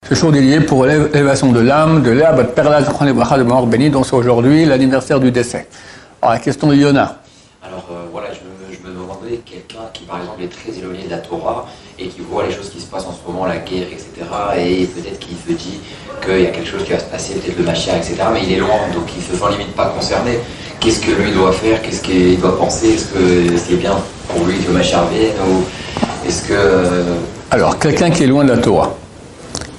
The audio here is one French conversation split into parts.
Ce jour dédié pour l'élévation de l'âme, de l'herbe, de Perla, de mort béni, dont c'est aujourd'hui l'anniversaire du décès. Alors la question de Yona. Alors voilà, je me demandais, quelqu'un qui par exemple est très éloigné de la Torah et qui voit les choses qui se passent en ce moment, la guerre, etc. Et peut-être qu'il se dit qu'il y a quelque chose qui va se passer, peut-être le Mashiach, etc. Mais il est loin, donc il se sent limite pas concerné. Qu'est-ce que lui doit faire? Qu'est-ce qu'il doit penser? Est-ce que c'est bien pour lui que le Mashiach vienne? Ou est-ce que... Alors, quelqu'un qui est loin de la Torah,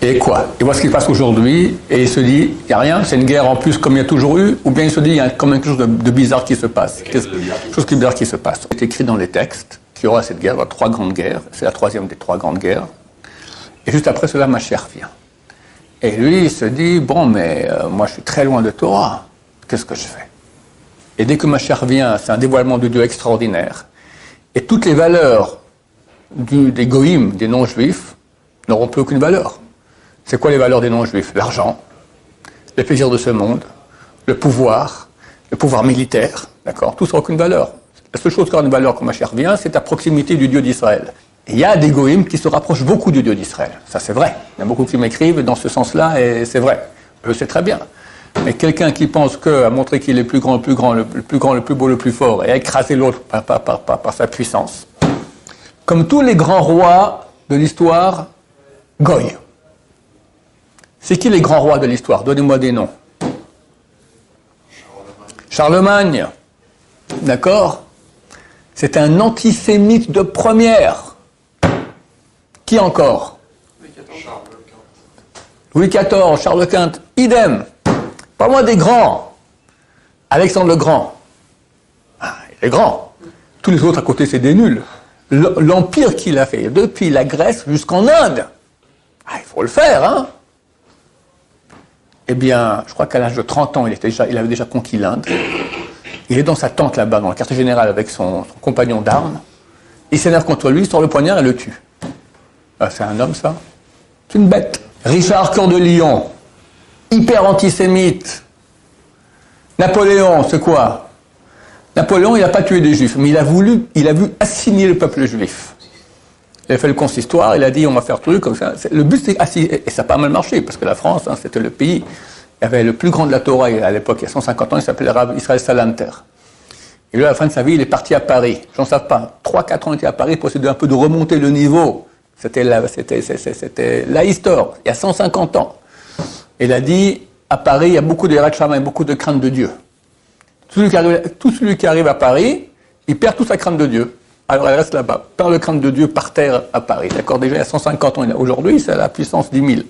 et quoi? Il voit ce qui se passe aujourd'hui, et il se dit, il n'y a rien, c'est une guerre en plus comme il y a toujours eu, ou bien il se dit, il y a quand même quelque chose de bizarre qui se passe. Quelque chose de bizarre qui se passe. C'est écrit dans les textes qu'il y aura cette guerre, il y aura 3 grandes guerres, c'est la 3e des 3 grandes guerres, et juste après cela, Mashiach vient. Et lui, il se dit, bon, mais moi je suis très loin de Torah, qu'est-ce que je fais? Et dès que Mashiach vient, c'est un dévoilement de Dieu extraordinaire, et toutes les valeurs des goïms, des non-juifs, n'auront plus aucune valeur. C'est quoi les valeurs des non-juifs? L'argent, les plaisirs de ce monde, le pouvoir militaire, d'accord? Tout ça n'a aucune valeur. La seule chose qui aura une valeur quand Mashiach vient, c'est la proximité du Dieu d'Israël. Il y a des goïms qui se rapprochent beaucoup du Dieu d'Israël. Ça, c'est vrai. Il y a beaucoup qui m'écrivent dans ce sens-là, et c'est vrai. Je sais très bien. Mais quelqu'un qui pense qu'à montrer qu'il est le plus grand, le plus beau, le plus fort, et à écraser l'autre par sa puissance, comme tous les grands rois de l'histoire, Goy. C'est qui les grands rois de l'histoire? Donnez-moi des noms. Charlemagne. D'accord? C'est un antisémite de première. Qui encore? Louis XIV, Charles Quint, idem. Pas moins des grands. Alexandre le Grand. Ah, il est grand. Tous les autres à côté, c'est des nuls. L'empire qu'il a fait, depuis la Grèce jusqu'en Inde. Ah, il faut le faire, hein? Eh bien, je crois qu'à l'âge de 30 ans, il avait déjà conquis l'Inde. Il est dans sa tente là-bas, dans le quartier général, avec son compagnon d'armes. Il s'énerve contre lui, il sort le poignard et le tue. Ah, c'est un homme, ça? C'est une bête. Richard Cœur de Lion, hyper antisémite. Napoléon, c'est quoi? Napoléon, il n'a pas tué des juifs, mais il a vu assigner le peuple juif. Il a fait le consistoire, il a dit on va faire truc comme ça. Le but c'est assigner, et ça n'a pas mal marché, parce que la France, hein, c'était le pays. Il y avait le plus grand de la Torah à l'époque, il y a 150 ans, il s'appelait Rav Israël Salanter. Et lui, à la fin de sa vie, il est parti à Paris. J'en sais pas. 3-4 ans, il était à Paris pour essayer un peu de remonter le niveau. C'était la histoire, il y a 150 ans. Il a dit, à Paris, il y a beaucoup de Yirat Shamayim, beaucoup de crainte de Dieu. Tout celui qui arrive à Paris, il perd toute sa crainte de Dieu. Alors elle reste là-bas, perd le crainte de Dieu par terre à Paris. D'accord, déjà il y a 150 ans, aujourd'hui c'est la puissance 10 000.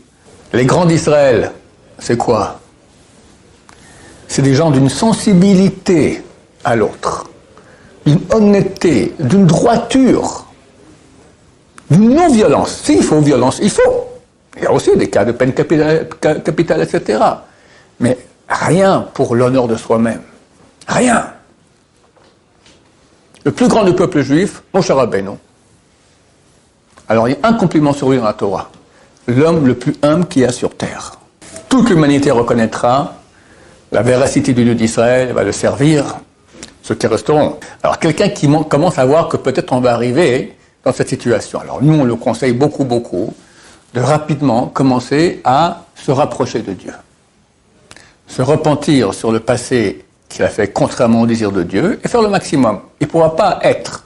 Les grands d'Israël, c'est quoi? C'est des gens d'une sensibilité à l'autre, d'une honnêteté, d'une droiture, d'une non-violence. S'il faut violence, il faut. Il y a aussi des cas de peine capitale, etc. Mais rien pour l'honneur de soi-même. Rien. Le plus grand du peuple juif, Moshe Rabbeinu. Alors il y a un compliment sur lui dans la Torah. L'homme le plus humble qu'il y a sur terre. Toute l'humanité reconnaîtra la véracité du Dieu d'Israël, elle va le servir, ceux qui resteront. Alors quelqu'un qui commence à voir que peut-être on va arriver dans cette situation. Alors nous on le conseille beaucoup, de rapidement commencer à se rapprocher de Dieu. Se repentir sur le passé qu'il a fait contrairement au désir de Dieu, et faire le maximum. Il ne pourra pas être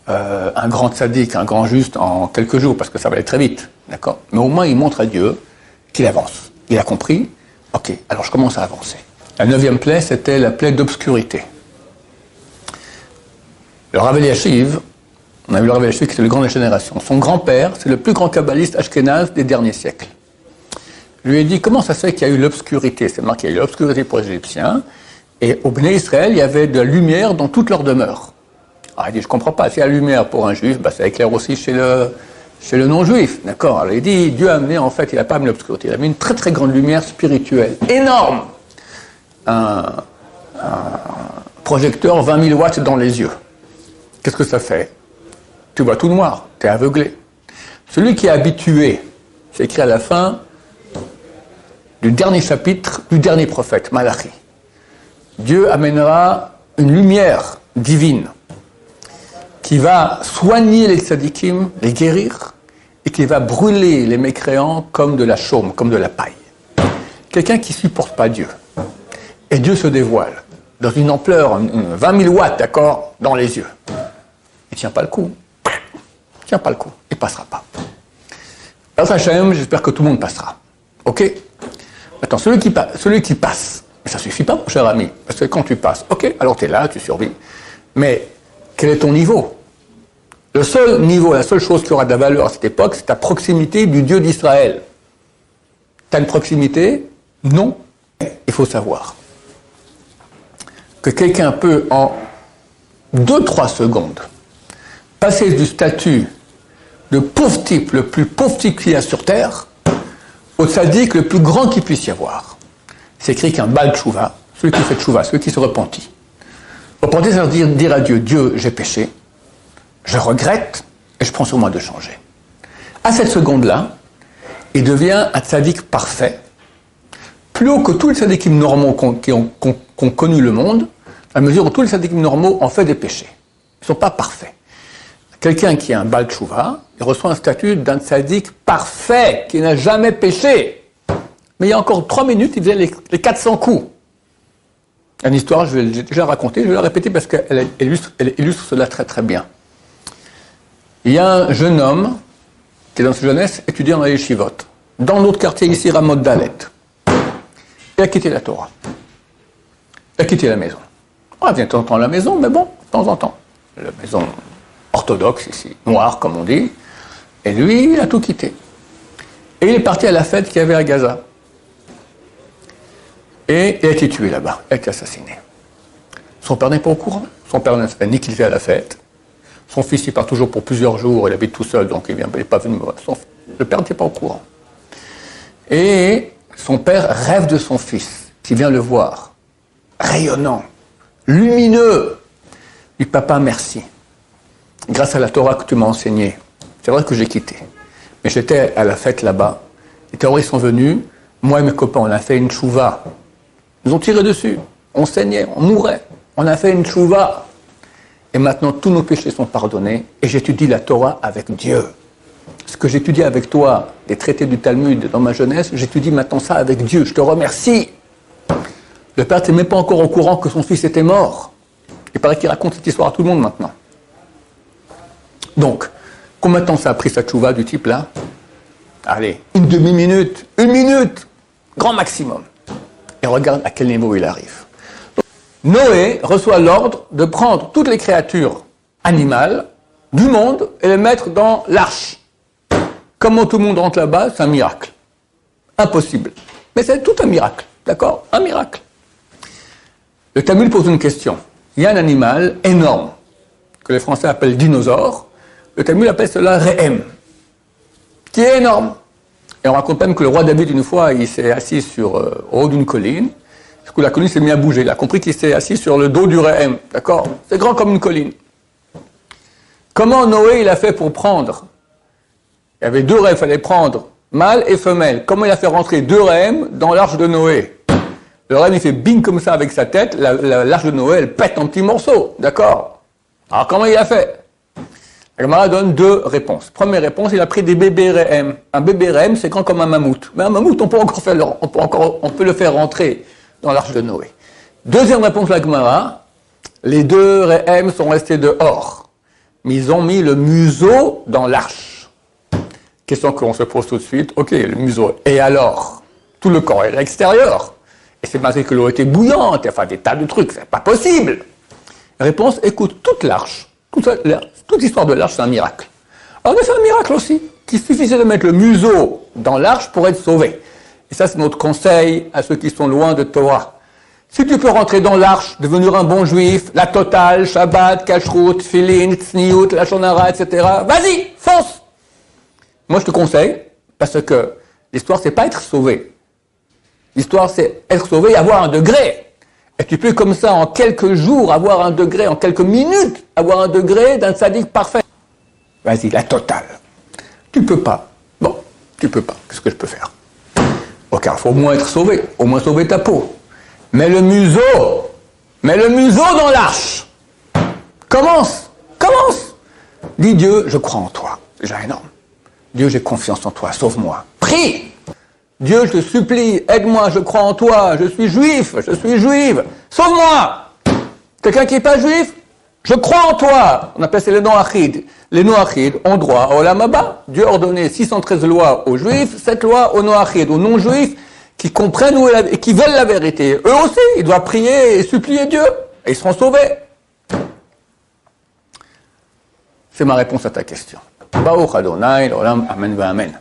un grand tzaddik, un grand juste en quelques jours, parce que ça va aller très vite, d'accord? Mais au moins, il montre à Dieu qu'il avance. Il a compris, ok, alors je commence à avancer. La 9e plaie, c'était la plaie d'obscurité. Le Rav Eliashiv, on a vu le Rav Eliashiv qui était le grand de la génération. Son grand-père, c'est le plus grand kabbaliste ashkénaze des derniers siècles. Je lui ai dit, comment ça se fait qu'il y a eu l'obscurité? C'est marqué, il y a eu l'obscurité pour les Égyptiens, et au Béné Israël, il y avait de la lumière dans toute leur demeure. Alors il dit, je ne comprends pas, s'il y a la lumière pour un juif, bah, ça éclaire aussi chez le non-juif, d'accord? Alors il dit, Dieu a amené, en fait, il n'a pas amené l'obscurité, il a mis une très très grande lumière spirituelle, énorme. Un projecteur 20 000 watts dans les yeux. Qu'est-ce que ça fait? Tu vois tout noir, tu es aveuglé. Celui qui est habitué, c'est écrit à la fin du dernier chapitre du dernier prophète, Malachi. Dieu amènera une lumière divine qui va soigner les tzadikim, les guérir, et qui va brûler les mécréants comme de la chaume, comme de la paille. Quelqu'un qui ne supporte pas Dieu. Et Dieu se dévoile dans une ampleur, 20 000 watts, d'accord, dans les yeux. Il ne tient pas le coup. Il ne tient pas le coup. Il ne passera pas. Alors, Hachem, j'espère que tout le monde passera. OK? Maintenant, celui qui passe, ça ne suffit pas, mon cher ami, parce que quand tu passes, OK, alors tu es là, tu survis. Mais quel est ton niveau? Le seul niveau, la seule chose qui aura de la valeur à cette époque, c'est ta proximité du Dieu d'Israël. Tu as une proximité? Non. Il faut savoir que quelqu'un peut, en 2-3 secondes, passer du statut de pauvre type, le plus pauvre type qu'il y a sur Terre, au tzaddik le plus grand qu'il puisse y avoir. C'est écrit qu'un Baal Tchouva, celui qui fait Tchouva, celui qui se repentit. Repentir, ça veut dire à Dieu, Dieu, j'ai péché, je regrette, et je prends sur moi de changer. À cette seconde-là, il devient un tzaddik parfait, plus haut que tous les tzaddikim normaux qui ont connu le monde, à mesure où tous les tzaddikim normaux ont fait des péchés. Ils ne sont pas parfaits. Quelqu'un qui a un Baal Tchouva, il reçoit un statut d'un tzaddik parfait, qui n'a jamais péché. Mais il y a encore 3 minutes, il faisait les 400 coups. Une histoire, je vais déjà la raconter, je vais la répéter parce qu'elle illustre cela très très bien. Il y a un jeune homme qui, dans sa jeunesse, étudiait dans les yeshivot, dans notre quartier ici, Ramot Dalet. Il a quitté la Torah. Il a quitté la maison. On vient de temps en temps à la maison, mais bon, de temps en temps. La maison orthodoxe ici, noire comme on dit. Et lui, il a tout quitté. Et il est parti à la fête qu'il y avait à Gaza. Et il a été tué là-bas, il a été assassiné. Son père n'est pas au courant. Son père n'a ni qu'il fait à la fête. Son fils, il part toujours pour plusieurs jours, il habite tout seul, donc il n'est pas venu. Le père n'était pas au courant. Et son père rêve de son fils, qui vient le voir, rayonnant, lumineux. Il dit, papa, merci. Grâce à la Torah que tu m'as enseignée, c'est vrai que j'ai quitté. Mais j'étais à la fête là-bas, les terroristes sont venus, moi et mes copains, on a fait une tchouva. Ils nous ont tiré dessus, on saignait, on mourait. On a fait une tchouva. Et maintenant, tous nos péchés sont pardonnés, et j'étudie la Torah avec Dieu. Ce que j'étudie avec toi, les traités du Talmud dans ma jeunesse, j'étudie maintenant ça avec Dieu. Je te remercie. Le père n'était même pas encore au courant que son fils était mort. Il paraît qu'il raconte cette histoire à tout le monde maintenant. Donc, combien de temps ça a pris cette tchouva du type-là? Allez, une demi-minute, 1 minute, grand maximum. Et regarde à quel niveau il arrive. Donc, Noé reçoit l'ordre de prendre toutes les créatures animales du monde et les mettre dans l'arche. Comment tout le monde rentre là-bas, c'est un miracle. Impossible. Mais c'est tout un miracle, d'accord? Un miracle. Le Talmud pose une question. Il y a un animal énorme, que les Français appellent dinosaure. Le Talmud appelle cela Rehem, qui est énorme. Et on raconte même que le roi David, une fois, il s'est assis au haut d'une colline. Du coup, la colline s'est mise à bouger. Il a compris qu'il s'est assis sur le dos du Rehem. D'accord? C'est grand comme une colline. Comment Noé, il a fait pour prendre? Il y avait 2 rehems, il fallait prendre mâle et femelle. Comment il a fait rentrer 2 rehems dans l'arche de Noé? Le rehem, il fait bing comme ça avec sa tête. L'arche de Noé, elle pète en petits morceaux. D'accord? Alors, comment il a fait? La Gemara donne 2 réponses. Première réponse, il a pris des bébés rehem. Un bébé rehem, c'est grand comme un mammouth. Mais un mammouth, on peut le faire rentrer dans l'arche de Noé. Deuxième réponse de la Gemara, les 2 rehem sont restés dehors. Mais ils ont mis le museau dans l'arche. Question qu'on se pose tout de suite, ok, le museau, et alors? Tout le corps est à l'extérieur. Et c'est marqué que l'eau était bouillante, enfin des tas de trucs, c'est pas possible. Réponse, écoute, toute l'arche, toute l'histoire de l'arche, c'est un miracle. Alors c'est un miracle aussi, qu'il suffisait de mettre le museau dans l'arche pour être sauvé. Et ça, c'est notre conseil à ceux qui sont loin de Torah. Si tu peux rentrer dans l'arche, devenir un bon juif, la totale, Shabbat, Kashrut, Tfilin, Tzniut, la Shonara, etc., vas-y, fonce! Moi, je te conseille, parce que l'histoire, c'est pas être sauvé. L'histoire, c'est être sauvé et avoir un degré. Et tu peux, comme ça, en quelques jours, avoir un degré, en quelques minutes, avoir un degré d'un tzaddik parfait. Vas-y, la totale. Tu peux pas. Bon, tu peux pas. Qu'est-ce que je peux faire? Ok, il faut au moins être sauvé. Au moins sauver ta peau. Mets le museau dans l'arche. Commence. Dis Dieu, je crois en toi. Déjà énorme. Dieu, j'ai confiance en toi, sauve-moi. Prie! Dieu, je te supplie, aide-moi, je crois en toi, je suis juif, je suis juive, sauve-moi! Quelqu'un qui n'est pas juif, je crois en toi. On appelle ça les noachides. Les noachides ont droit au Olam Haba. Dieu a ordonné 613 lois aux juifs, 7 lois aux noachides, aux non-juifs, qui comprennent et qui veulent la vérité. Eux aussi, ils doivent prier et supplier Dieu, et ils seront sauvés. C'est ma réponse à ta question. Baruch Adonai, l'Olam, Amen, Amen.